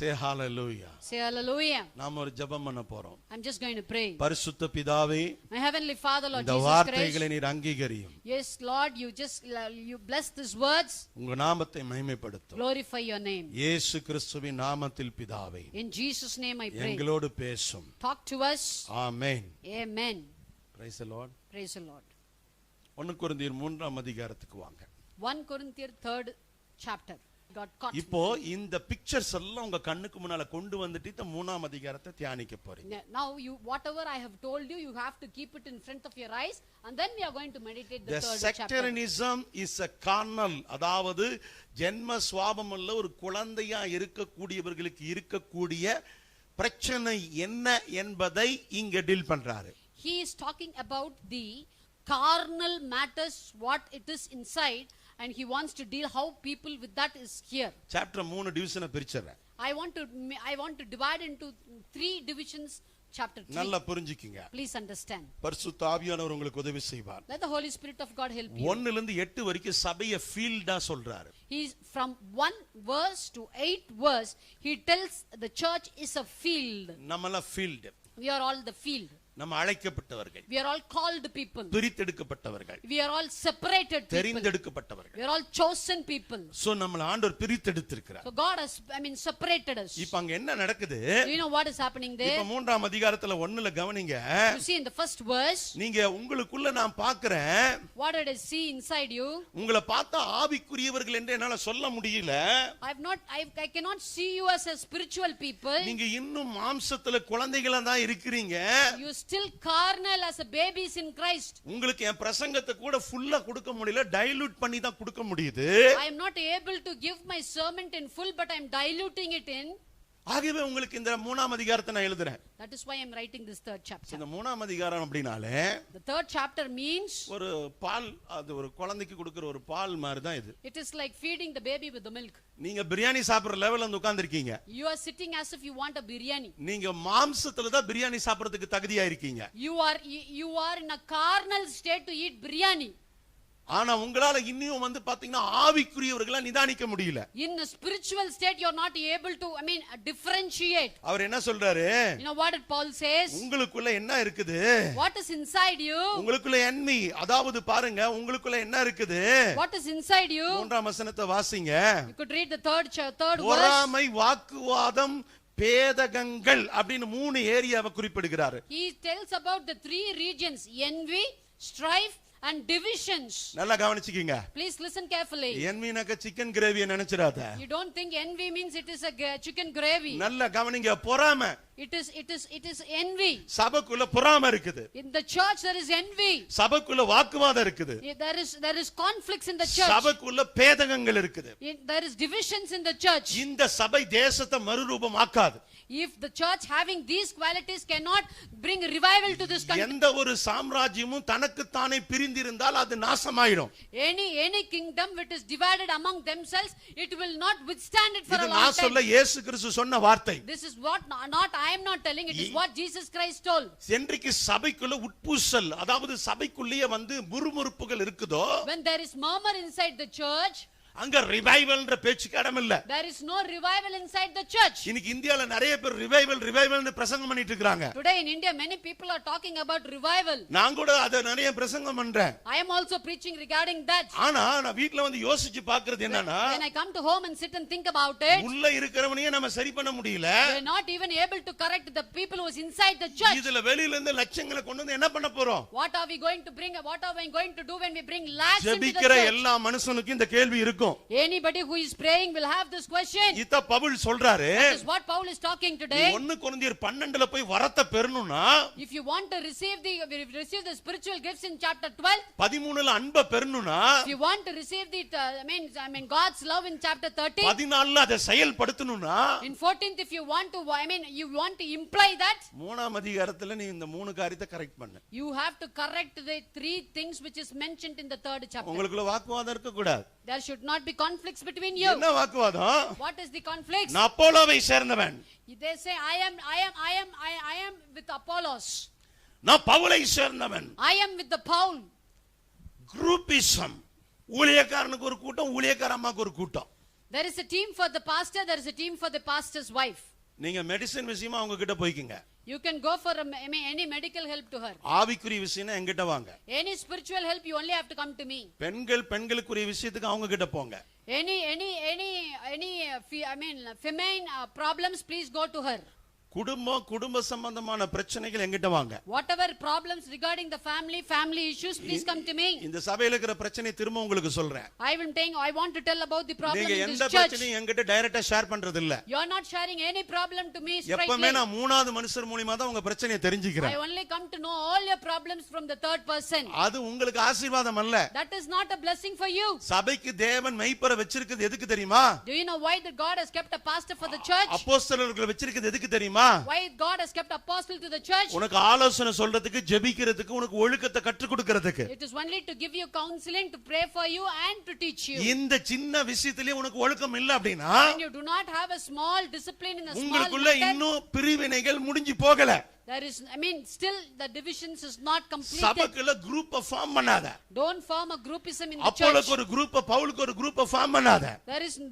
Say hallelujah. Say hallelujah. நாம் ஒரு ஜெபம் பண்ண போறோம். I'm just going to pray. பரிசுத்த பிதாவே, My heavenly Father, Lord இந்த Jesus வார்த்தைகளை Christ. நீர் அங்கீகரியும். Yes, Lord, you bless these words. உங்க நாமத்தை மகிமைப்படுத்தும். Glorify your name. இயேசு கிறிஸ்துவின் நாமத்தில் பிதாவே. In Jesus' name I pray. எங்களோடு பேசும். Talk to us. Amen. Amen. Praise the Lord. Praise the Lord. 1 கொரிந்தியர் 3ஆம் அதிகாரத்துக்கு வாங்க. 1 Corinthians 3rd chapter. God caught. இப்போ இந்த பிக்சர்ஸ் எல்லாம் உங்க கண்ணுக்கு முன்னால கொண்டு வந்துட்டு இந்த 3ஆம் அதிகாரத்தை தியானிக்க போறீங்க. Now you whatever I have told you, you have to keep it in front of your eyes, and then we are going to meditate the third chapter. Sectarianism is a carnal, அதாவது ஜென்ம சுபாவம் உள்ள ஒரு குழந்தையா இருக்கக்கூடியவர்களுக்கு இருக்கக்கூடிய பிரச்சனை என்ன என்பதை இங்க டீல் பண்றாரு. He is talking about the carnal matters, what it is inside, and he wants to deal how people with that is here. Chapter 3 டிவிஷனை பிரிச்சறேன். I want to divide into 3 divisions chapter 3. நல்லா புரிஞ்சுக்கிங்க. Please understand. பரிசுத்த ஆவியானவர் உங்களுக்கு உதவி செய்வார். Let the Holy Spirit of God help you. 1 ல இருந்து 8 வரைக்கும் சபையை ஃபீல்டா சொல்றாரு. He is from 1 verse to 8 verse, he tells the church is a field. நம்மள field. We are all the field. நம்ம அழைக்கப்பட்டவர்கள். We are all called people. பிரித்தெடுக்கப்பட்டவர்கள். We are all separated people. தெரிந்தெடுக்கப்பட்டவர்கள். We are all chosen people. So நம்மள ஆண்டவர் பிரித்தெடுத்திருக்கிறார். So God has separated us. இப்போ அங்க என்ன நடக்குது? Do you know what is happening there? இப்போ 3ஆம் அதிகாரத்துல 1ல கவனிங்க. You see in the first verse, நீங்க உங்களுக்குள்ள நான் பார்க்கிறேன். what did I see inside you? உங்களை பார்த்தா ஆவிக்குரியவர்கள் என்று என்னால சொல்ல முடியல. I cannot see you as a spiritual people. நீங்க இன்னும் மாம்சத்துல குழந்தைகளா தான் இருக்கீங்க. You still carnal as a babies in Christ. உங்களுக்கு என் பிரசங்கத்தை கூட ஃபுல்லா கொடுக்க முடியல, டைலூட் பண்ணி தான் கொடுக்க முடியுது. I am not able to give my sermon in full, but I am diluting it in. ஆகவே உங்களுக்கு இந்த 3ஆம் அதிகாரத்தை நான் எழுதுறேன். That is why I am writing this third chapter. இந்த 3ஆம் அதிகாரம் அப்படினாலே The third chapter means ஒரு பால், அது ஒரு குழந்தைக்கு கொடுக்கிற ஒரு பால் மாதிரி தான் இது. it is like feeding the baby with the milk. நீங்க பிரியாணி சாப்பிடுற லெவல்ல வந்து உட்கார்ந்திருக்கீங்க. You are sitting as if you want a biryani. நீங்க மாம்சத்துல தான் பிரியாணி சாப்பிடுறதுக்கு தகுதியா இருக்கீங்க. You are in a carnal state to eat biryani. ஆனா உங்களால இன்னும் வந்து பாத்தீங்கன்னா ஆவிக்குரியவர்களா நிதானிக்க முடியல. In a spiritual state you are not able to differentiate. அவர் என்ன சொல்றாரு? You know what Paul says? உங்களுக்குள்ள என்ன இருக்குது? What is inside you? உங்களுக்குள்ள envy, அதாவது பாருங்க உங்களுக்குள்ள என்ன இருக்குது? What is inside you? 3ஆம் வசனத்தை வாசிங்க. You could read the third verse. பொறாமை, வாக்குவாதம், பேதகங்கள் அப்படின்னு 3 ஏரியாவை குறிப்பிடுகிறார். He tells about the 3 regions: envy, strife and divisions. நல்லா கவனிச்சுக்கீங்க. Please listen carefully. envyனாக்க சிக்கன் கிரேவி நினைச்சிராத. You don't think envy means it is a chicken gravy. நல்லா கவனிங்க. பொறாமை. It is envy. சபைக்குள்ள பொறாமை இருக்குது. In the church there is envy. சபைக்குள்ள வாக்குவாதம் இருக்குது. There is conflicts in the church. சபைக்குள்ள பேதகங்கள் இருக்குது. There is divisions in the church. இந்த சபை தேசத்தை மறுரூபமாக்காது. If the church having these qualities cannot bring revival to this country. எந்த ஒரு சாம்ராஜ்யமும் தனக்கு தானே பிரிந்திருந்தால் அது நாசமாயிடும். Any kingdom which is divided among themselves, it will not withstand it for a long time. இது நான் சொல்ல இயேசு கிறிஸ்து சொன்ன வார்த்தை. This is what not I am not telling, it is what Jesus Christ told. என்றைக்கு சபைக்குள்ள உட்பூசல், அதாவது சபைக்குள்ளேயே வந்து முறுமுறுப்புகள் இருக்குதோ, when there is murmur inside the church, அங்க ரிவைவல்ன்ற பேச்சுக்கு இடம் இல்ல. there is no revival inside the church. இன்னைக்கு இந்தியால நிறைய பேர் ரிவைவல்னு பிரசங்கம் பண்ணிட்டு இருக்காங்க. Today in India many people are talking about revival. நான் கூட அத நிறைய பிரசங்கம் பண்றேன். I am also preaching regarding that. ஆனா நான் வீட்ல வந்து யோசிச்சு பார்க்கிறது என்னன்னா, when I come to home and sit and think about it, உள்ள இருக்கிறவனையே நம்ம சரி பண்ண முடியல. we are not even able to correct the people who is inside the church. இதுல வெளியில இருந்து லட்சங்களை கொண்டு வந்து என்ன பண்ண போறோம்? What are we going to bring? What are we going to do when we bring lakhs into the ஜெபிக்கிற church? எல்லா மனுஷனுக்கும் இந்த கேள்வி இருக்கும். Anybody who is praying will have this question. இத பவுல் சொல்றாரு. That is what Paul is talking today. 1 கொரிந்தியர் 12ல போய் வரத்தை பெறணும்னா, if you want to receive the spiritual gifts in chapter 12, 13ல அன்பை பெறணும்னா, if you want to receive the God's love in chapter 13, 14ல அதை செயல்படுத்தணும்னா, in 14th if you want to you want to imply that, 3ஆம் அதிகாரத்துல நீ இந்த 3 காரியத்தை correct பண்ணு. you have to correct the 3 things which is mentioned in the 3rd chapter. உங்களுக்குள்ள வாக்குவாதம் இருக்க கூடாது. There should not be conflicts between you. என்ன வாக்குவாதம்? What is the conflicts? நான் அப்போலோவை சேர்ந்தவன். They say I am with Apollos. நான் பவுலை சேர்ந்தவன். I am with the Paul. Groupism. ஊழியக்காரனுக்கு ஒரு கூட்டம், ஊழியக்கார அம்மாக்கு ஒரு கூட்டம். There is a team for the pastor, there is a team for the pastor's wife. நீங்க மெடிசின் விஷயமா அவங்க கிட்ட போய்க்குங்க. You can go for any medical help to her. ஆவிக்குரிய விஷயம்னா என்கிட்ட வாங்க. Any spiritual help you only have to come to me. பெண்களுக்குரிய விஷயத்துக்கு அவங்க கிட்ட போங்க. Any feminine problems, please go to her. குடும்ப சம்பந்தமான பிரச்சனைகள் என்கிட்ட வாங்க. Whatever problems regarding the family issues, please come to me. இந்த சபையில இருக்கிற பிரச்சனை திரும்ப உங்களுக்கு சொல்றேன். I want to tell about the problem in this church. நீங்க எந்த பிரச்சனையும் என்கிட்ட டைரக்டா ஷேர் பண்றது இல்ல. You are not sharing any problem to me straightly. எப்பவுமே நான் மூணாவது மனுஷர் மூலமா தான் உங்க பிரச்சனையை தெரிஞ்சுக்கிறேன். I only come to know all your problems from the third person. அது உங்களுக்கு ஆசீர்வாதம் அல்ல. That is not a blessing for you. சபைக்கு தேவன் மெய்ப்பரை வச்சிருக்கிறது எதுக்கு தெரியுமா? Do you know why that God has kept a pastor for the church? அப்போஸ்தலர்களை வச்சிருக்கிறது எதுக்கு தெரியுமா? Why God has kept apostle to the church? உனக்கு ஆலோசனை சொல்றதுக்கு, ஜெபிக்கிறதுக்கு, உனக்கு ஒழுக்கத்தை கற்றுக் கொடுக்கிறதுக்கு. It is only to give you counseling, to pray for you and to teach you. இந்த சின்ன விஷயத்திலே உனக்கு ஒழுக்கம் இல்ல அப்படினா, when you do not have a small discipline in a small உங்களுக்குள்ள matter, இன்னும் பிரிவினைகள் முடிஞ்சு போகல. there is still the divisions is not completed. சபைக்குள்ள குரூப் ஃபார்ம் பண்ணாத. Don't form a groupism in the church. அப்போலோக்கு ஒரு குரூப், பவுலுக்கு ஒரு குரூப் ஃபார்ம் பண்ணாத.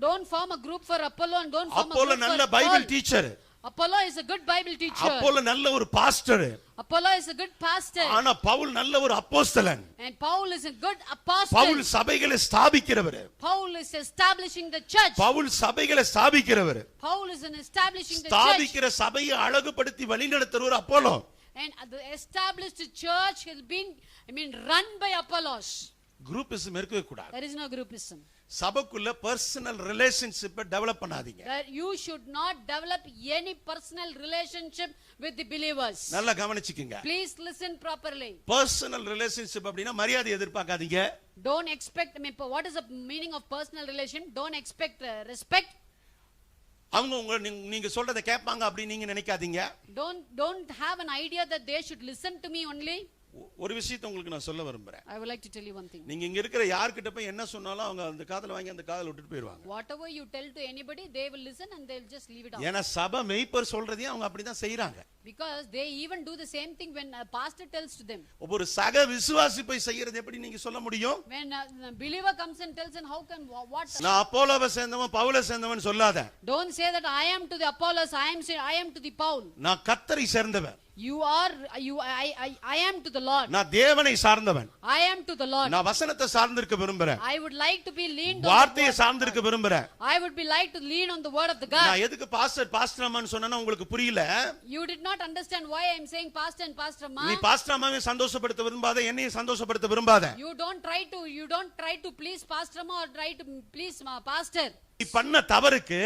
Don't form a group for Apollo and don't form a group Apollo நல்ல Bible teacher. Apollo is a good Bible teacher. Apollo நல்ல ஒரு pastor. Apollo is a good pastor. ஆனா பவுல் நல்ல ஒரு அப்போஸ்தலன். And Paul is a good apostle. Pavul சபைகளை ஸ்தாபிக்கிறவர். Paul is establishing the church. Pavul சபைகளை ஸ்தாபிக்கிறவர். Paul is establishing the church. ஸ்தாபிக்கிற சபையை அழகுபடுத்தி வழிநடத்துறவர் Apollo. And the established church has been run by Apollos. Groupism இருக்கவே கூடாது. There is no groupism. சபைக்குள்ள personal ரிலேஷன்ஷிப்பை டெவலப் பண்ணாதீங்க. That you should not develop any personal relationship with the believers. நல்லா கவனிச்சுக்கங்க. Please listen properly. Personal relationship அப்படினா மரியாதை எதிர்பார்க்காதீங்க. Don't expect, what is the meaning of personal relation? Don't expect respect. அவங்க நீங்க சொல்றதை கேட்பாங்க அப்படி நீங்க நினைக்காதீங்க. Don't have an idea that they should listen to me only. ஒரு விஷயத்தை உங்களுக்கு நான் சொல்ல விரும்புறேன். I would like to tell you one thing. நீங்க இங்க இருக்கிற யார்கிட்ட போய் என்ன சொன்னாலும் அவங்க அந்த காதுல வாங்கி அந்த காதுல விட்டுட்டு போயிடுவாங்க. Whatever you tell to anybody, they will listen and they will just leave it out. ஏனா சபை மேய்ப்பர் சொல்றதையும் அவங்க அப்படி தான் செய்றாங்க. Because they even do the same thing when a pastor tells to them. ஒரு சக விசுவாசி போய் செய்யறது எப்படி நீங்க சொல்ல முடியும்? When a believer comes and tells, and how can what? நான் அப்போலோவை சேர்ந்தவன் பவுலை சேர்ந்தவன் சொல்லாத. Don't say that I am to the Apollos, I am to the Paul. நான் கர்த்தரை சேர்ந்தவன். I am to the Lord. நான் தேவனை சார்ந்தவன். I am to the Lord. நான் வசனத்தை சார்ந்திருக்க விரும்புறேன். I would like to be leaned on வார்த்தையை சார்ந்திருக்க விரும்புறேன். I would be like to lean on the word of the God. நான் எதுக்கு பாஸ்டர் அம்மான்னு சொன்னேன்னா உங்களுக்கு புரியல. You did not understand why I am saying pastor and pastor amma. நீ பாஸ்டர் அம்மாவை சந்தோஷப்படுத்த விரும்பாத, என்னையும் சந்தோஷப்படுத்த விரும்பாத. You don't try to please pastor amma or try to please pastor. நீ பண்ண தவறுக்கு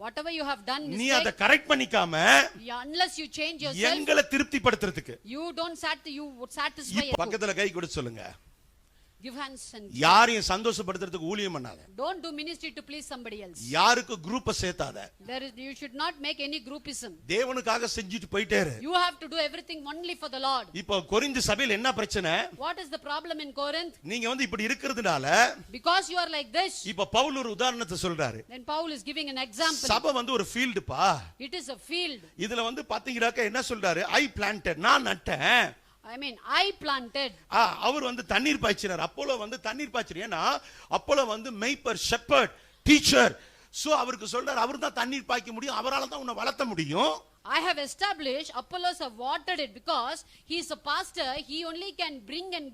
whatever you have done நீ அத correct பண்ணிக்காம unless you change yourself, எங்களை திருப்திப்படுத்துறதுக்கு you would satisfy. பக்கத்துல கை கொடுத்து சொல்லுங்க. Give hands and யாரையும் சந்தோஷப்படுத்துறதுக்கு ஊழியம் பண்ணாத. Don't do ministry to please somebody else. யாருக்கு குரூப்பை சேர்த்தாத. You should not make any groupism. தேவனுக்காக செஞ்சிட்டு போயிட்டே இரு. You have to do everything only for the Lord. இப்போ கொரிந்து சபையில என்ன பிரச்சனை? What is the problem in Corinth? நீங்க இப்படி இருக்குறதுனால, because you are like this. இப்போ பவுல் ஒரு உதாரணத்தை சொல்றாரு. Then Paul is giving an example. சபை ஒரு ஃபீல்ட் பா. It is a field. இதுல பாத்தீங்கறாக்க என்ன சொல்றாரு? I planted, நான் நட்டேன். I planted. அவர் தண்ணீர் பாய்ச்சினார். அப்போலோ தண்ணீர் பாய்ச்சினார். ஏன்னா அப்போலோ மேய்ப்பர், ஷெப்பர்ட், டீச்சர். சோ அவருக்கு சொல்றார் அவர் தான் தண்ணீர் பாய்க்க முடியும், அவரால தான் உன்னை வளர்த்த முடியும். I have established, Apollos have watered it because he is a pastor. He only can bring and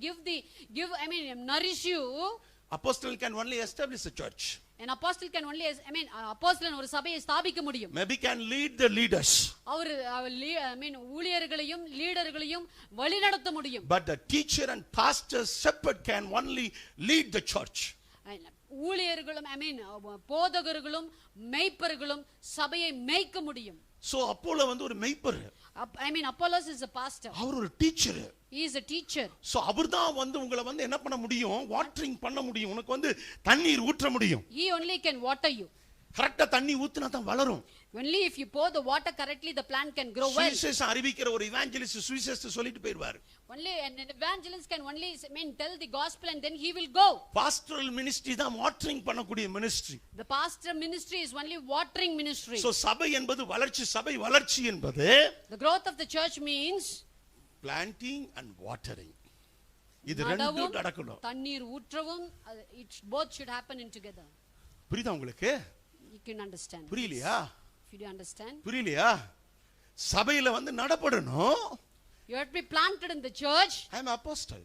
nourish you. Apostle can only establish a church. An apostle can only apostle ஒரு சபையை ஸ்தாபிக்க முடியும். Maybe can lead the leaders. அவர் ஊழியர்களையும் லீடர்களையும் வழிநடத்த முடியும். But the teacher and pastor shepherd can only lead the church. ஊழியர்களும் போதகர்களும் மேய்ப்பர்களும் சபையை மேய்க்க முடியும். So Apollo ஒரு மேய்ப்பர். Apollos is a pastor. அவர் ஒரு teacher. He is a teacher. So அவர்தான் உங்களை என்ன பண்ண முடியும்? வாட்டரிங் பண்ண முடியும். உனக்கு தண்ணீர் ஊற்ற முடியும். He only can water you. கரெக்ட்டா தண்ணி ஊத்துனா தான் வளரும். Only if you pour the water correctly, the plant can grow well. சுவிசேஷம் அறிவிக்கிற ஒரு evangelist சுவிசேஷத்தை சொல்லிட்டு போயிடுவார். Only an evangelist can only tell the gospel and then he will go. Pastoral ministry தான் watering பண்ணக்கூடிய ministry. The pastor ministry is only watering ministry. So சபை என்பது வளர்ச்சி, சபை வளர்ச்சி என்பது the growth of the church means planting and watering. இது ரெண்டும் நடக்கணும். தண்ணீர் ஊற்றவும், it both should happen in together. புரியுதா உங்களுக்கு? You can understand. புரியலையா? If you do understand. புரியலையா? சபையில வந்து நடப்படணும். You have to be planted in the church. I am apostle.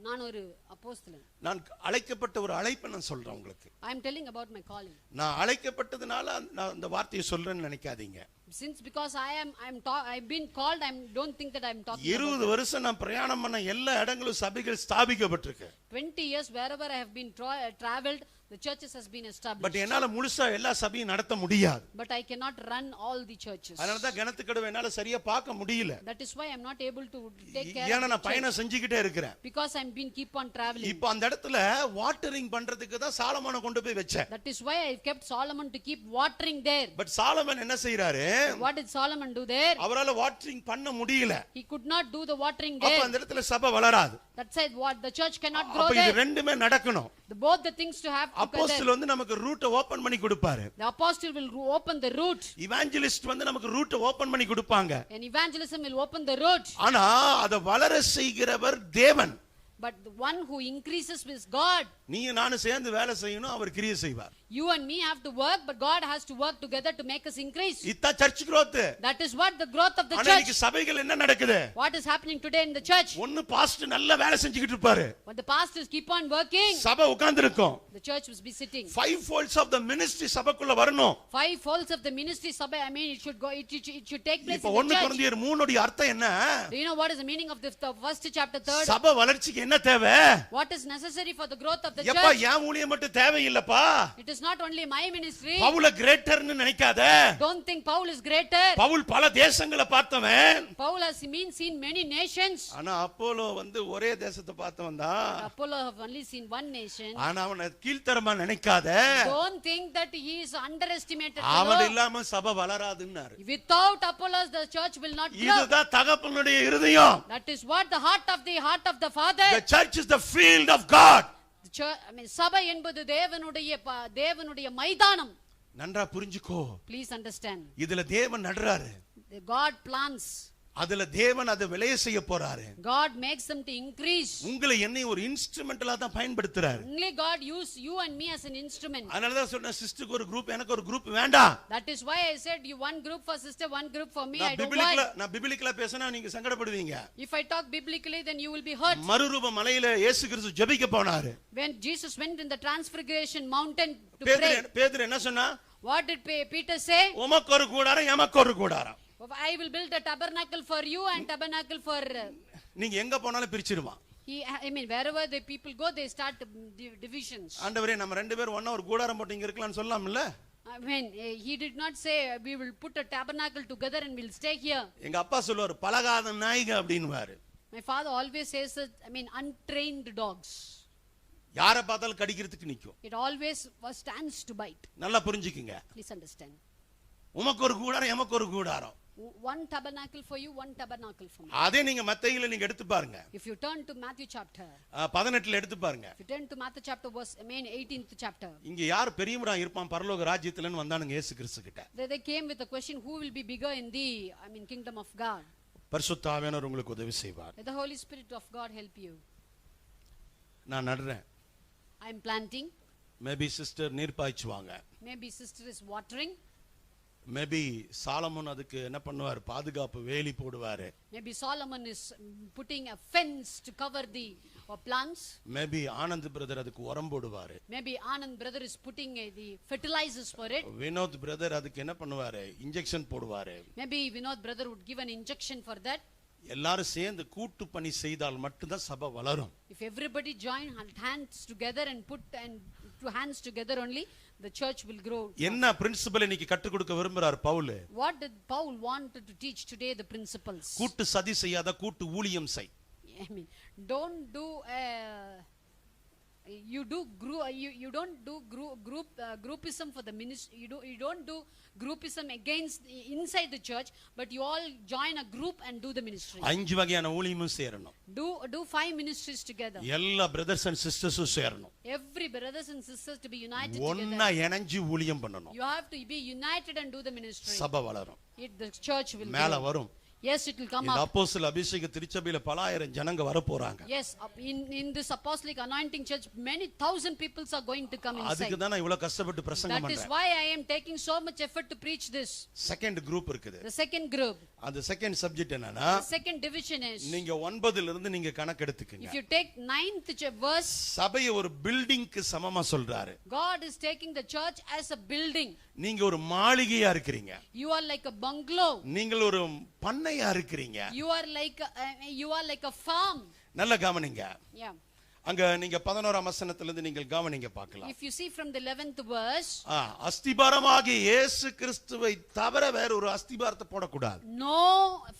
நான் ஒரு அப்போஸ்தலன். நான் அழைக்கப்பட்ட ஒரு அழைப்பை நான் சொல்றேன் உங்களுக்கு. I am telling about my calling. நான் அழைக்கப்பட்டதுனால நான் அந்த வார்த்தையை சொல்றேன்னு நினைக்காதீங்க. Since because I've been called, I don't think that I am talking 20 வருஷம் நான் பிரயாணம் பண்ண எல்லா இடங்களும் சபைகள் ஸ்தாபிக்கப்பட்டிருக்கு. 20 years wherever I have been traveled, the churches has been established. But என்னால முழுசா எல்லா சபையும் நடத்த முடியாது. But I cannot run all the churches. அதனால தான் கணத்துக்கடவை என்னால சரியா பார்க்க முடியல. That is why I am not able to take care ஏன்னா நான் பயணம் செஞ்சிட்டே இருக்கேன். Because I am been keep on traveling. இப்போ அந்த இடத்துல வாட்டரிங் பண்றதுக்கு தான் சாலமோனை கொண்டு போய் வெச்சேன். That is why I kept Solomon to keep watering there. But Solomon என்ன செய்றாரு? What did Solomon do there? அவரால வாட்டரிங் பண்ண முடியல. He could not do the watering there. அப்ப அந்த இடத்துல சபை வளராது. That said, what the church cannot grow அப்ப there. இது ரெண்டுமே நடக்கணும். Both the things to have together. அப்போஸ்தலர் வந்து நமக்கு ரூட் ஓபன் பண்ணி கொடுப்பாரு. The apostle will open the route. இவாஞ்சலிஸ்ட் வந்து நமக்கு ரூட் ஓபன் பண்ணி கொடுப்பாங்க. And evangelism will open the route. ஆனா அத வளர செய்கிறவர் தேவன். But the one who increases is God. நீங்க நானும் சேர்ந்து வேலை செய்யணும், அவர் கிரியை செய்வார். You and me have to work, but God has to work together to make us increase. இத search growth. That is what the growth of the ஆனா church. இன்னைக்கு சபைகள் என்ன நடக்குது? What is happening today in the church? ஒன்னு pastor நல்ல வேலை செஞ்சிட்டு இருப்பாரு. When the pastors keep on working, சபை உட்கார்ந்திருக்கும். the church will be sitting. 5 folds of the ministry சபைக்குள்ள வரணும். 5 folds of the ministry சபை, I mean, it should go, it should take place இப்போ in 1 the church. கொரிந்தியர் 3 உடைய அர்த்தம் என்ன? Do you know what is the meaning of the first chapter 3rd? சபை வளர்ச்சிக்கு என்ன தேவை? What is necessary for the growth of the எப்பா church? ஏன் ஊழியம் மட்டும் தேவையில்லப்பா. It is not only my ministry. பவுல கிரேட்டர்னு நினைக்காத. Don't think Paul is greater. Pavul பல தேசங்களை பார்த்தவன். Paul has seen many nations. ஆனா அப்போலோ வந்து ஒரே தேசத்தை பார்த்தவன் தான். Apollo have only seen one nation. ஆனா அவனை கீழ்த்தரமா நினைக்காத. Don't think that he is underestimated. அவன் இல்லாம சபை வளராதுன்னாரு. Without Apollos the church will not grow. இதுதான் தகப்பனுடைய இருதயம். That is what the heart of the father. The church is the field of God. The church, I mean, சபை என்பது தேவனுடைய மைதானம். நன்றா புரிஞ்சுக்கோ. Please understand. இதுல தேவன் நடுறாரு. God plants. அதுல தேவன் அதை விளைய செய்ய போறாரு. God makes them to increase. உங்களை என்னை ஒரு இன்ஸ்ட்ருமெண்டலா தான் பயன்படுத்துறாரு. Only God use you and me as an instrument. அதனால தான் சொன்ன சிஸ்டருக்கு ஒரு குரூப், எனக்கு ஒரு குரூப் வேண்டாம். That is why I said you one group for sister, one group for me. I don't want. நான் பிபிலிக்கலா பேசினா நீங்க சங்கடப்படுவீங்க. If I talk biblically, then you will be hurt. மறுரூப மலையில இயேசு கிறிஸ்து ஜெபிக்க போனாரு. When Jesus went in the transfiguration mountain to pray, பேதுரு என்ன சொன்னா? what did Peter say? உமக்கு ஒரு கூடாரம், எமக்கு ஒரு கூடாரம். I will build a tabernacle for you and tabernacle for. நீங்க எங்க போனாலும் பிரிச்சிடுவான். I mean, wherever the people go, they start divisions. ஆண்டவரே நம்ம ரெண்டு பேரும் ஒண்ணா ஒரு கூடாரம் போட்டு இங்க இருக்கலாம்னு சொல்லலாம்ல? I mean, he did not say we will put a tabernacle together and we'll stay here. எங்க அப்பா சொல்லுவாரு பலகாத நாய்ங்க அப்படின்னுவாரு. My father always says that, I mean, untrained dogs. யாரை பார்த்தாலும் கடிக்கிறதுக்கு நிக்கும். It always stands to bite. நல்லா புரிஞ்சுக்குங்க. Please understand. உமக்கு ஒரு கூடாரம், எமக்கு ஒரு கூடாரம். One tabernacle for you, one tabernacle for me. அதே நீங்க மத்தேயுல நீங்க எடுத்து பாருங்க. If you turn to Matthew chapter 18ல எடுத்து பாருங்க. If you turn to Matthew chapter verse, I mean 18th chapter. இங்க யார் பெரியவரா இருப்பான் பரலோக ராஜ்யத்துலன்னு வந்தானுங்க இயேசு கிறிஸ்து கிட்ட. They came with the question, who will be bigger in the, I mean, kingdom of God? பரிசுத்த ஆவியானவர் உங்களுக்கு உதவி செய்வார். Let the Holy Spirit of God help you. நான் நடுறேன். I am planting. Maybe sister நீர் பாய்ச்சுவாங்க. Maybe sister is watering. Maybe Solomon அதுக்கு என்ன பண்ணுவார்? பாதுகாப்பு வேலி போடுவாரு. Maybe Solomon is putting a fence to cover the plants. Maybe Anand brother அதுக்கு உரம் போடுவாரு. Maybe Anand brother is putting the fertilizers for it. Vinod brother அதுக்கு என்ன பண்ணுவாரு? இன்ஜெக்ஷன் போடுவாரு. Maybe Vinod brother would give an injection for that. எல்லாரும் சேர்ந்து கூட்டு பணி செய்தால் மட்டும்தான் சபை வளரும். If everybody join hands together and put hands together only, the church will grow. என்ன பிரின்சிபல் இன்னைக்கு கற்றுக் கொடுக்க விரும்புறார் Pavul? What did Paul want to teach today? The principles. கூட்டு சதி செய்யாத கூட்டு ஊழியம் செய். I mean, don't do you don't do groupism for the ministry. You don't do groupism against inside the church, but you all join a group and do the ministry. 5 வகையான ஊழியமும் சேரணும். Do 5 ministries together. எல்லா brothers and sisters சேரணும். Every brothers and sisters to be united ஒண்ணா together. இணைஞ்சு ஊழியம் பண்ணணும். You have to be united and do the ministry. சபை வளரும். The church will மேல grow. வரும். Yes, it will come இந்த up. அப்போஸ்தல அபிஷேக திருச்சபையில பல ஆயிரம் ஜனங்க வர போறாங்க. Yes, in this apostolic anointing church, many thousand peoples are going to come inside. அதுக்கு தான் நான் இவ்வளவு கஷ்டப்பட்டு பிரசங்கம் That is பண்றேன். why I am taking so much effort to preach this. Second group இருக்குது. The second group. அந்த second subject என்னன்னா, The second division is, நீங்க 9 ல இருந்து நீங்க கணக்கு எடுத்துக்கங்க. if you take 9th verse, சபையை ஒரு பில்டிங்க்கு சமமா சொல்றாரு. God is taking the church as a building. நீங்க ஒரு மாளிகையா இருக்கிறீங்க. You are like a bungalow. நீங்கள் ஒரு பண்ணையா இருக்கிறீங்க. You are like a farm. நல்ல கவனிங்க. Yeah. அங்க நீங்க 11ஆம் வசனத்திலிருந்து நீங்கள் கவனிங்க பார்க்கலாம். If you see from the 11th verse, அஸ்திபாரமாகிய இயேசு கிறிஸ்துவை தவிர வேற ஒரு அஸ்திபாரத்தை போடக்கூடாது. No,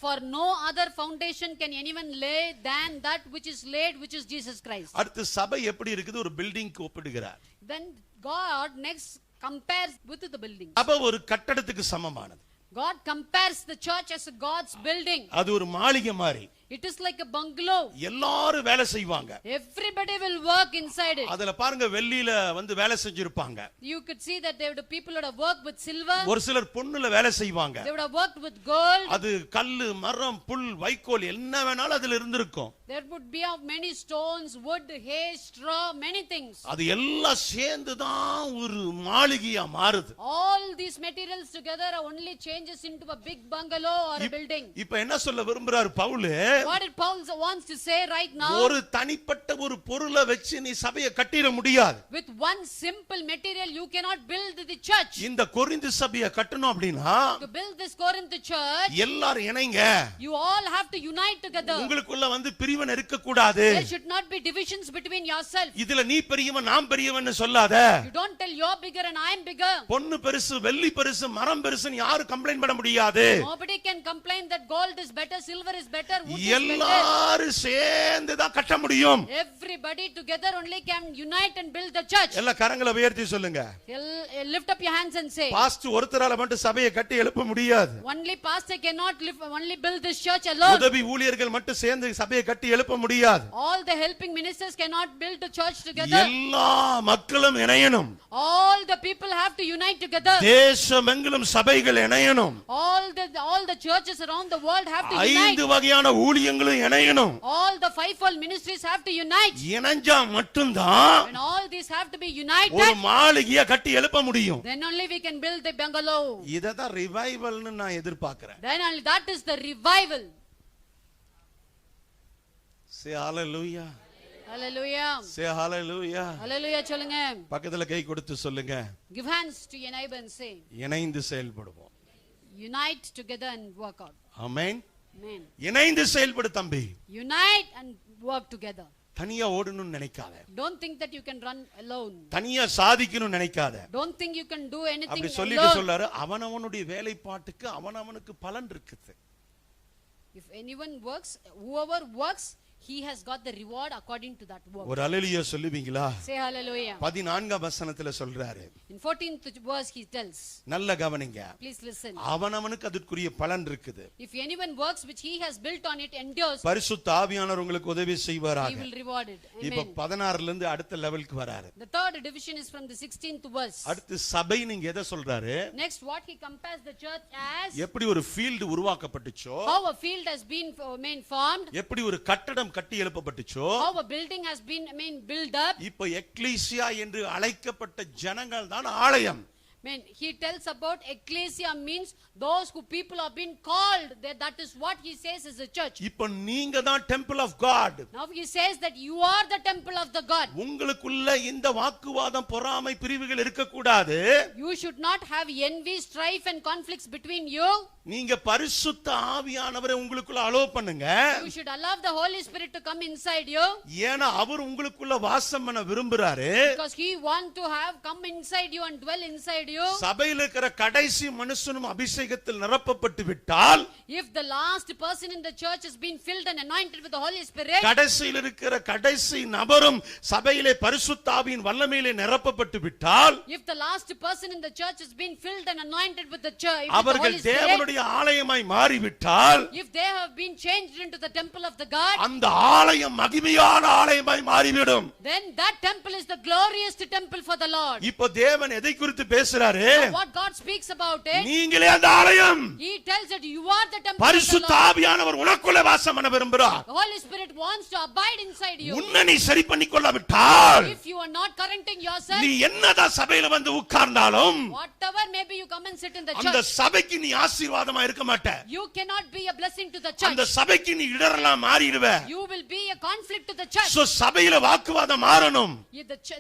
for no other foundation can anyone lay than that which is laid, which is Jesus Christ. அடுத்து சபை எப்படி இருக்குது? ஒரு பில்டிங்க்கு ஒப்பிடுகிறார். Then God next compares with the building. சபை ஒரு கட்டடத்துக்கு சமமானது. God compares the church as a God's building. அது ஒரு மாளிகை மாதிரி. It is like a bungalow. எல்லாரும் வேலை செய்வாங்க. Everybody will work inside it. அதுல பாருங்க வெள்ளியில வந்து வேலை செஞ்சிருப்பாங்க. You could see that the people would have worked with silver. ஒரு சிலர் பொன்னுல வேலை செய்வாங்க. They would have worked with gold. அது கல்லு, மரம், புல், வைக்கோல் என்ன வேணாலும் அதுல இருந்திருக்கும். There would be of many stones, wood, hay, straw, many things. அது எல்லாம் சேர்ந்து தான் ஒரு மாளிகையா மாறுது. All these materials together only changes into a big bungalow or a building. இப்போ என்ன சொல்ல விரும்புறார் Pavul? What did Paul wants to say right now? ஒரு தனிப்பட்ட ஒரு பொருளை வச்சு நீ சபையை கட்டிட முடியாது. With one simple material you cannot build the church. இந்த கொரிந்து சபையை கட்டணும் அப்படினா, To build this Corinth church, எல்லாரும் இணைங்க. you all have to unite together. உங்களுக்குள்ள வந்து பிரிவினை இருக்க கூடாது. There should not be divisions between yourself. இதுல நீ பெரியவன் நான் பெரியவன்னு சொல்லாத. You don't tell you're bigger and I'm bigger. பொன்னு பெருசு, வெள்ளி பெருசு, மரம் பெருசுன்னு யாரும் கம்ப்ளைண்ட் பண்ண முடியாது. Nobody can complain that gold is better, silver is better, wood is better. எல்லாரும் சேர்ந்து தான் கட்ட முடியும். Everybody together only can unite and build the church. எல்லா கரங்களை உயர்த்தி சொல்லுங்க. Lift up your hands and say, pastor ஒருத்தரால மட்டும் சபையை கட்டி எழுப்ப முடியாது. only pastor cannot only build this church alone. உதவி ஊழியர்கள் மட்டும் சேர்ந்து சபையை கட்டி எழுப்ப முடியாது. All the helping ministers cannot build the church together. எல்லா மக்களும் இணையணும். All the people have to unite together. தேசமெங்கிலும் சபைகள் இணையணும். All the churches around the world have to unite. 5 வகையான ஊழியங்களும் இணையணும். All the fivefold ministries have to unite. இணைஞ்சா மட்டும்தான் When all these have to be united, ஒரு மாளிகையை கட்டி எழுப்ப முடியும். then only we can build the bungalow. இததான் ரிவைவல்னு நான் எதிர்பார்க்கிறேன். Then only that is the revival. Say hallelujah. Hallelujah. Say hallelujah. Hallelujah சொல்லுங்க. பக்கத்துல கை கொடுத்து சொல்லுங்க. Give hands to your neighbor and say, இணைந்து செயல்படுவோம். unite together and work out. Amen. Amen. இணைந்து செயல்படு தம்பி. Unite and work together. தனியா ஓடணும்னு நினைக்காத. Don't think that you can run alone. தனியா சாதிக்கணும்னு நினைக்காத. Don't think you can do anything அப்படி alone. சொல்லிட்டு சொல்றாரு, அவனவனுடைய வேலைப்பாட்டுக்கு அவனவனுக்கு பலன் இருக்குது. If anyone works, whoever works, he has got the reward according to that work. ஒரு அல்லேலூயா சொல்லுவீங்களா? Say hallelujah. 14ஆம் வசனத்துல சொல்றாரு. In 14th verse he tells. நல்ல கவனிங்க. Please listen. அவனவனுக்கு அதற்குரிய பலன் இருக்குது. If anyone works which he has built on it endures, பரிசுத்த ஆவியானவர் உங்களுக்கு உதவி he செய்வாராக. will reward it. இப்ப Amen. 16ல இருந்து அடுத்த லெவலுக்கு வராரு. The third division is from the 16th verse. அடுத்து சபை நீங்க எதை சொல்றாரு? Next what he compares the church as, எப்படி ஒரு field உருவாக்கப்பட்டுச்சோ, how a field has been formed, எப்படி ஒரு கட்டடம் கட்டி எழுப்பப்பட்டுச்சோ, how a building has been built up. இப்ப எக்லீசியா என்று அழைக்கப்பட்ட ஜனங்கள் தான் ஆலயம். He tells about ecclesia means those who people have been called. That is what he says is the church. இப்ப நீங்க தான் temple of God. Now he says that you are the temple of the God. உங்களுக்குள்ள இந்த வாக்குவாதம், பொறாமை, பிரிவுகள் இருக்க கூடாது. You should not have envy, strife and conflicts between you. நீங்க பரிசுத்த ஆவியானவரை உங்களுக்குள்ள அலோவ் பண்ணுங்க. You should allow the Holy Spirit to come inside you. ஏனா அவர் உங்களுக்குள்ள வாசம் பண்ண விரும்புறாரு. Because he want to have come inside you and dwell inside you. சபையில் இருக்கிற கடைசி மனுஷனும் அபிஷேகத்தில் நிரப்பப்பட்டு விட்டால், If the last person in the church has been filled and anointed with the Holy Spirit, கடைசியில் இருக்கிற கடைசி நபரும் சபையிலே பரிசுத்த ஆவியின் வல்லமையிலே நிரப்பப்பட்டு விட்டால், if the last person in the church has been filled and anointed with the church, அவர்கள் தேவனுடைய ஆலயமாய் மாறிவிட்டால், if they have been changed into the temple of the God, அந்த ஆலயம் மகிமையான ஆலயமாய் மாறிவிடும். then that temple is the glorious temple for the Lord. இப்போ தேவன் எதை குறித்து பேசுறார்? பேசுறாரு, What God speaks about it, நீங்களே அந்த ஆலயம். He tells that you are the temple of the பரிசுத்த Lord. ஆவியானவர் உனக்குள்ளே வாசம் பண்ண விரும்புகிறார். The Holy Spirit wants to abide inside you. உன்னை நீ சரி பண்ணிக்கொள்ளாவிட்டால், If you are not correcting yourself, நீ என்னதான் சபையில வந்து உட்கார்ந்தாலும் whatever maybe you come and sit in the அந்த church, சபைக்கு நீ ஆசீர்வாதமா இருக்க மாட்ட. you cannot be a blessing to the அந்த church. சபைக்கு நீ இடரெல்லாம் மாறிடுவ. You will be a conflict to the church. So சபையில வாக்குவாதம் மாறணும்,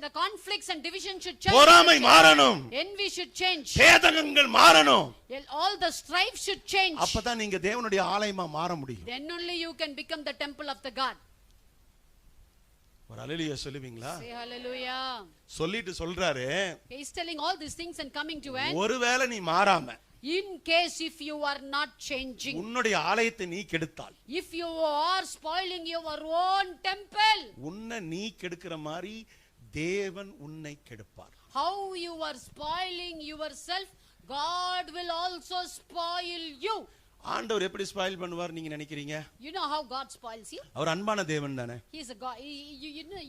The conflicts and division should change. பொறாமை மாறணும், Envy should change. பேதகங்கள் மாறணும். All the strife should change. அப்பதான் நீங்க தேவனுடைய ஆலயமா மாற முடியும். Then only you can become the temple of the God. ஒரு அல்லேலூயா சொல்லுவீங்களா? Say hallelujah. சொல்லிட்டு சொல்றாரு, He is telling all these things and coming to end. ஒருவேளை நீ மாறாம, In case if you are not changing, உன்னுடைய ஆலயத்தை நீ கெடுத்தால், if you are spoiling your own temple, உன்னை நீ கெடுக்கிற மாதிரி தேவன் உன்னை கெடுப்பார். how you are spoiling yourself, God will also spoil you. ஆண்டவர் எப்படி ஸ்பாயில் பண்ணுவார் நீங்க நினைக்கிறீங்க? You know how God spoils you? அவர் அன்பான தேவன் தானே. He is a God. You know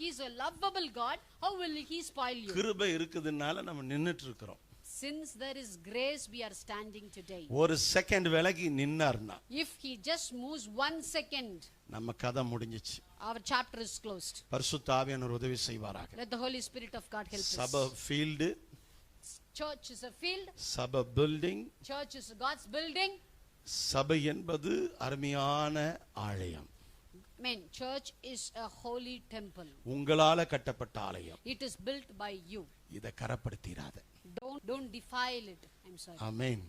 he is a lovable God. How will he spoil you? கிருபை இருக்குதுனால நம்ம நின்னுட்டு இருக்கிறோம். Since there is grace, we are standing today. ஒரு செகண்ட் விலகி நின்னார்னா, If he just moves 1 second, நம்ம கதை முடிஞ்சிச்சு. our chapter is closed. பரிசுத்த ஆவியானவர் உதவி செய்வாராக. Let the Holy Spirit of God help சபை us. Field, Church is a field. சபை building. Church is God's building. சபை என்பது அருமையான ஆலயம். Church is a holy temple. உங்களால கட்டப்பட்ட ஆலயம். It is built by you. இத கரப்படுத்திராத. Don't defile it. I'm sorry. ஆமென்.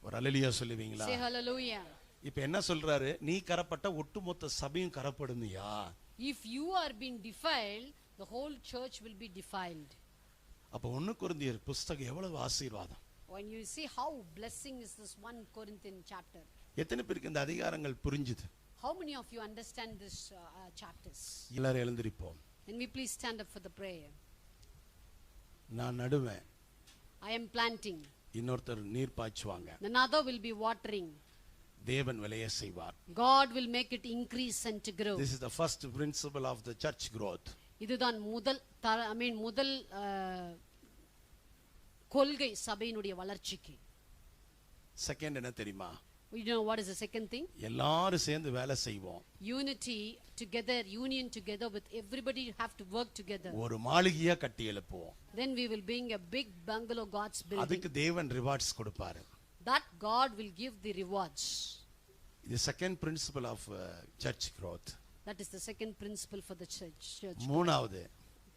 ஒரு அல்லேலூயா சொல்லுவீங்களா? Say hallelujah. இப்போ என்ன சொல்றாரு? நீ கரப்பட்ட ஒட்டுமொத்த சபையும் கரப்படுமியா? If you are being defiled, the whole church will be defiled. அப்ப 1 கொரிந்தியர் புத்தகம் எவ்வளவு ஆசீர்வாதம். When you see how blessing is this 1 Corinthians chapter. எத்தனை பேருக்கு இந்த அதிகாரங்கள் புரிஞ்சுது? How many of you understand this chapters? எல்லாரும் எழுந்திருப்போம். Can we please stand up for the prayer? நான் நடுவேன், I am planting. இன்னொருத்தர் நீர் பாய்ச்சுவாங்க. Another will be watering. தேவன் விளைய செய்வார். God will make it increase and to grow. This is the first principle of the church growth. இதுதான் முதல் கொள்கை சபையினுடைய வளர்ச்சிக்கு. செகண்ட் என்ன தெரியுமா? You know what is the second thing? எல்லாரும் சேர்ந்து வேலை செய்வோம். Unity together, union together with everybody have to work together. ஒரு மாளிகையா கட்டி எழுப்புவோம். Then we will bring a big bungalow God's building. அதுக்கு தேவன் ரிவார்ட்ஸ் கொடுப்பாரு. That God will give the rewards. The second principle of church growth. That is the second principle for the church. மூணாவது,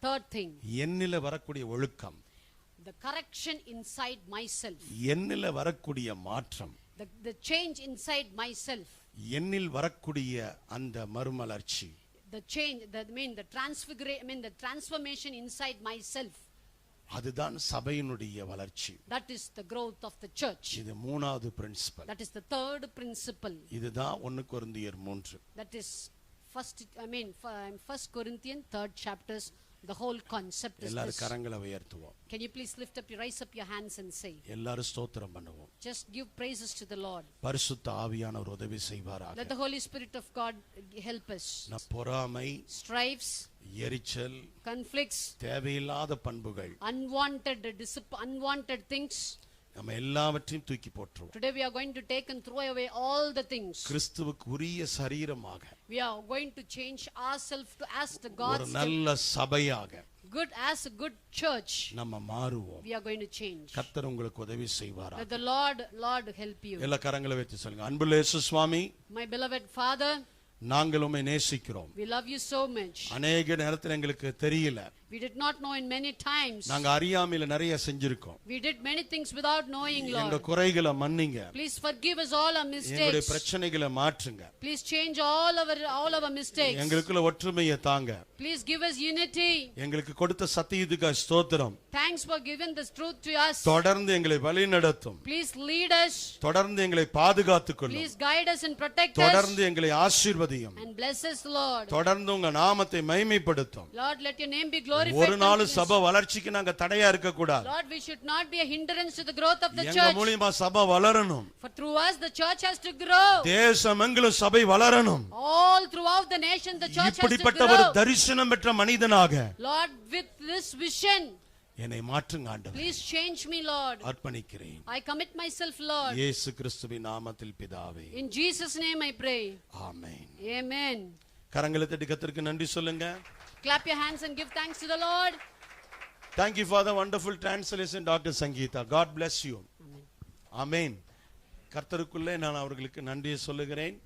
Third thing, என்னில வரக்கூடிய ஒழுக்கம். the correction inside myself. என்னில வரக்கூடிய மாற்றம். The change inside myself. என்னில் வரக்கூடிய அந்த மறுமலர்ச்சி. The change, the transformation inside myself. அதுதான் சபையினுடைய வளர்ச்சி. That is the growth of the church. இது மூணாவது principal. That is the third principle. இதுதான் 1 கொரிந்தியர் 3. That is First Corinthians 3rd chapters. The whole concept is எல்லாரும் this. கரங்களை உயர்த்துவோம். Can you please rise up your hands and say? எல்லாரும் ஸ்தோத்திரம் பண்ணுவோம். Just give praises to the Lord. பரிசுத்த ஆவியானவர் உதவி செய்வாராக. Let the Holy Spirit of God help us. பொறாமை, Strifes, எரிச்சல், conflicts, தேவையில்லாத பண்புகள், unwanted things, நம்ம எல்லாவற்றையும் தூக்கி போட்டுருவோம். today we are going to take and throw away all the things. கிறிஸ்துவுக்கு உரிய சரீரமாக, We are going to change ourselves to as the God's ஒரு நல்ல சபையாக, as a good church. நம்ம மாறுவோம். We are going to change. கர்த்தர் உங்களுக்கு உதவி செய்வாராக. Let the Lord help you. எல்லா கரங்களை வைத்து சொல்லுங்க. அன்புள்ள இயேசு சுவாமி, My beloved Father, நாங்கள் உம்மை நேசிக்கிறோம். we love you so much. அநேக நேரத்தில் எங்களுக்கு தெரியல. We did not know in many times. நாங்க அறியாமையில நிறைய செஞ்சிருக்கோம். We did many things without knowing, Lord. எங்க குறைகளை மன்னிங்க. Please forgive us all our எங்களுடைய mistakes. பிரச்சனைகளை மாற்றுங்க. Please change all our mistakes. எங்களுக்குள்ள ஒற்றுமையை தாங்க. Please give us unity. எங்களுக்கு கொடுத்த சத்தியத்துக்கு ஸ்தோத்திரம். Thanks for giving this truth to us. தொடர்ந்து எங்களை வழிநடத்தும். Please lead us. தொடர்ந்து எங்களை பாதுகாத்துக் கொள்ளும். Please guide us and protect us. தொடர்ந்து எங்களை ஆசீர்வதியும். And bless us, Lord. தொடர்ந்து உங்க நாமத்தை மகிமைப்படுத்தும். Lord, let your name be glorified. ஒரு நாள் சபை வளர்ச்சிக்கு நாங்க தடையா இருக்க கூடாது. Lord, we should not be a hindrance to the growth of the எங்க church. மூலமா சபை வளரணும். For through us the church has to grow. தேசமெங்கிலும் சபை வளரணும். All throughout the nation the church has to இப்படிப்பட்ட ஒரு grow. தரிசனம் பெற்ற மனிதனாக, Lord, with this vision, என்னை மாற்றுங்க ஆண்டவரே. Please change me, Lord. அர்ப்பணிக்கிறேன். I commit myself, Lord. இயேசு கிறிஸ்துவின் நாமத்தில் பிதாவே. In Jesus' name I pray. Amen. Amen. கரங்களை தட்டி கர்த்தருக்கு நன்றி சொல்லுங்க. Clap your hands and give thanks to the Lord. Thank you for the wonderful translation, Dr. Sangeeta. God bless you. Amen. கர்த்தருக்குள்ளே நான் அவர்களுக்கு நன்றியை சொல்லுகிறேன்.